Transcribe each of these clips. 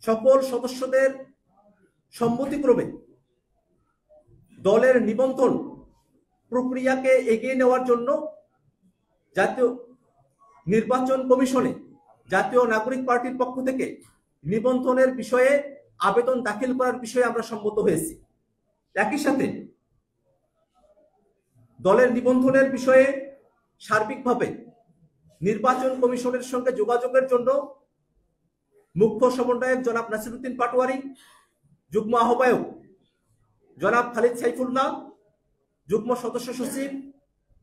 সকল সদস্যদের সম্মতিক্রমে দলের নিবন্ধন প্রক্রিয়াকে এগিয়ে নেওয়ার জন্য জাতীয় নির্বাচন কমিশনে জাতীয় নাগরিক পার্টির পক্ষ থেকে নিবন্ধনের বিষয়ে আবেদন দাখিল করার বিষয়ে আমরা সম্মত হয়েছি। একই সাথে দলের নিবন্ধনের বিষয়ে সার্বিকভাবে নির্বাচন কমিশনের সঙ্গে যোগাযোগের জন্য মুখ্য সমন্বয়ক জনাব নাসিরউদ্দিন পাটোয়ারি, যুগ্ম আহ্বায়ক জনাব খালিদ সাইফুল্লাহ, যুগ্ম সদস্য সচিব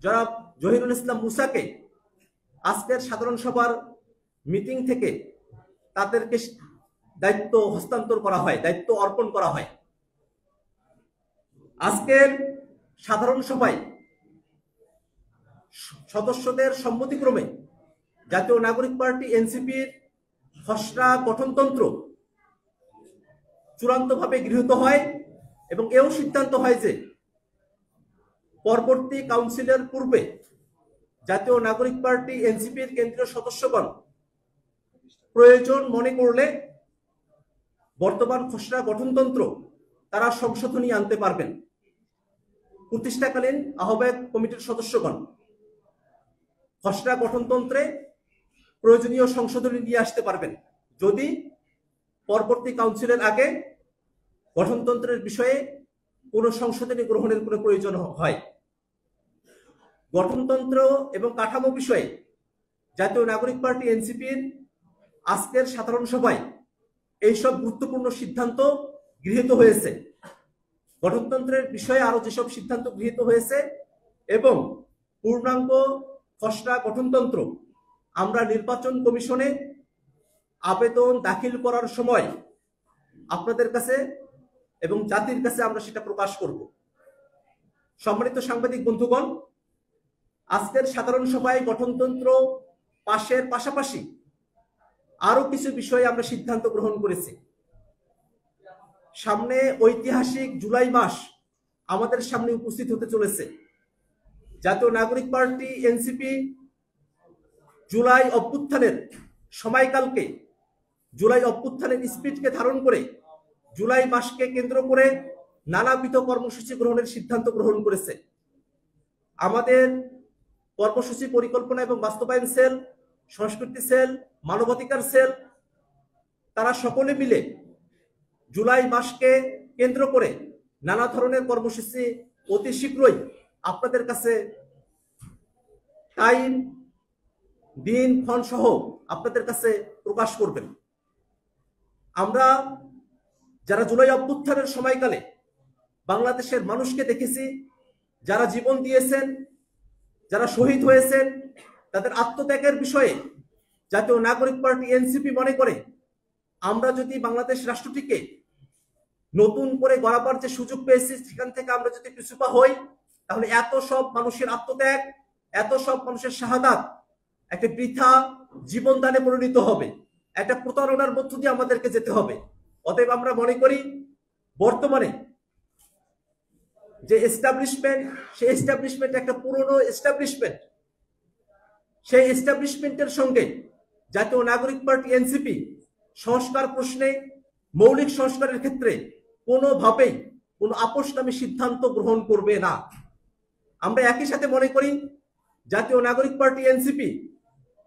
জনাব জহিরুল ইসলাম মুসাকে আজকের সাধারণ সভার মিটিং থেকে তাদেরকে দায়িত্ব হস্তান্তর করা হয়, দায়িত্ব অর্পণ করা হয়। আজকের সাধারণ সভায় সদস্যদের সম্মতিক্রমে জাতীয় নাগরিক পার্টি এনসিপির খসড়া গঠনতন্ত্র চূড়ান্তভাবে গৃহীত হয় এবং এও সিদ্ধান্ত হয় যে পরবর্তী কাউন্সিলের পূর্বে জাতীয় নাগরিক পার্টি এনসিপির কেন্দ্রীয় সদস্যগণ প্রয়োজন মনে করলে বর্তমান খসড়া গঠনতন্ত্র তারা সংশোধনী আনতে পারবেন। প্রতিষ্ঠাকালীন আহ্বায়ক কমিটির সদস্যগণ খসড়া গঠনতন্ত্রে প্রয়োজনীয় সংশোধনী নিয়ে আসতে পারবেন যদি পরবর্তী কাউন্সিলের আগে গঠনতন্ত্রের বিষয়ে কোনো সংশোধনী গ্রহণের কোনো প্রয়োজন হয়। গঠনতন্ত্র এবং কাঠামো বিষয়ে জাতীয় নাগরিক পার্টি এনসিপির আজকের সাধারণ সভায় এইসব গুরুত্বপূর্ণ সিদ্ধান্ত গৃহীত হয়েছে। গঠনতন্ত্রের বিষয়ে আরো যেসব সিদ্ধান্ত গৃহীত হয়েছে এবং পূর্ণাঙ্গ খসড়া গঠনতন্ত্র আমরা নির্বাচন কমিশনে আবেদন দাখিল করার সময় আপনাদের কাছে এবং জাতির কাছে আমরা সেটা প্রকাশ করব। সম্মানিত সাংবাদিক বন্ধুগণ, আজকের সাধারণ সভায় গঠনতন্ত্র পাশের পাশাপাশি আরো কিছু বিষয়ে আমরা সিদ্ধান্ত গ্রহণ করেছি। সামনে ঐতিহাসিক জুলাই মাস আমাদের সামনে উপস্থিত হতে চলেছে। জাতীয় নাগরিক পার্টি এনসিপি জুলাই অভ্যুত্থানের সময়কালকে, জুলাই অভ্যুত্থানের স্পিরিটকে ধারণ করে জুলাই মাসকে কেন্দ্র করে নানাবিধ কর্মসূচি গ্রহণের সিদ্ধান্ত গ্রহণ করেছে। আমাদের কর্মসূচি পরিকল্পনা এবং বাস্তবায়ন সেল, সংস্কৃতি সেল, মানবাধিকার সেল, তারা সকলে মিলে জুলাই মাসকে কেন্দ্র করে নানা ধরনের কর্মসূচি অতি শীঘ্রই আপনাদের কাছে টাইম, দিন, ক্ষণ সহ আপনাদের কাছে প্রকাশ করবেন। আমরা যারা জুলাই অভ্যুত্থানের সময়কালে বাংলাদেশের মানুষকে দেখেছি, যারা জীবন দিয়েছেন, যারা শহীদ হয়েছেন, তাদের আত্মত্যাগের বিষয়ে জাতীয় নাগরিক পার্টি এনসিপি মনে করে আমরা যদি বাংলাদেশ রাষ্ট্রটিকে নতুন করে গড়াবার যে সুযোগ পেয়েছি সেখান থেকে আমরা যদি পিছুপা হই, তাহলে এত সব মানুষের আত্মত্যাগ, এত সব মানুষের শাহাদাত একটা বৃথা জীবনদানে পরিণত হবে, একটা প্রতারণার মধ্য দিয়ে আমাদেরকে যেতে হবে। অতএব আমরা মনে করি বর্তমানে যে এস্টাবলিশমেন্ট, সেই এস্টাবলিশমেন্ট একটা পুরনো এস্টাবলিশমেন্ট, সেই এস্টাবলিশমেন্টের সঙ্গে জাতীয় নাগরিক পার্টি এনসিপি সংস্কার প্রশ্নে, মৌলিক সংস্কারের ক্ষেত্রে কোনোভাবেই কোনো আপোষনামী সিদ্ধান্ত গ্রহণ করবে না। আমরা একই সাথে মনে করি জাতীয় নাগরিক পার্টি এনসিপি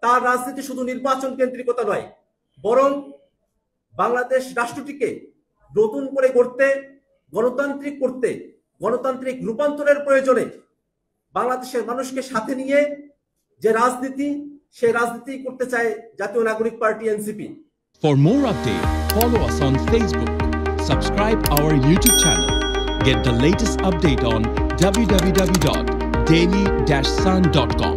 তার রাজনীতি শুধু নির্বাচন কেন্দ্রিকতা নয়, বরং বাংলাদেশ রাষ্ট্রটিকে নতুন করে গড়তে, গণতান্ত্রিক করতে, গণতান্ত্রিক রূপান্তরের প্রয়োজনে বাংলাদেশের মানুষকে সাথে নিয়ে যে রাজনীতি, সেই রাজনীতি করতে চায় জাতীয় নাগরিক party NCP. For more updates, follow us on Facebook, subscribe our YouTube channel, get the latest update on www.daily-sun.com.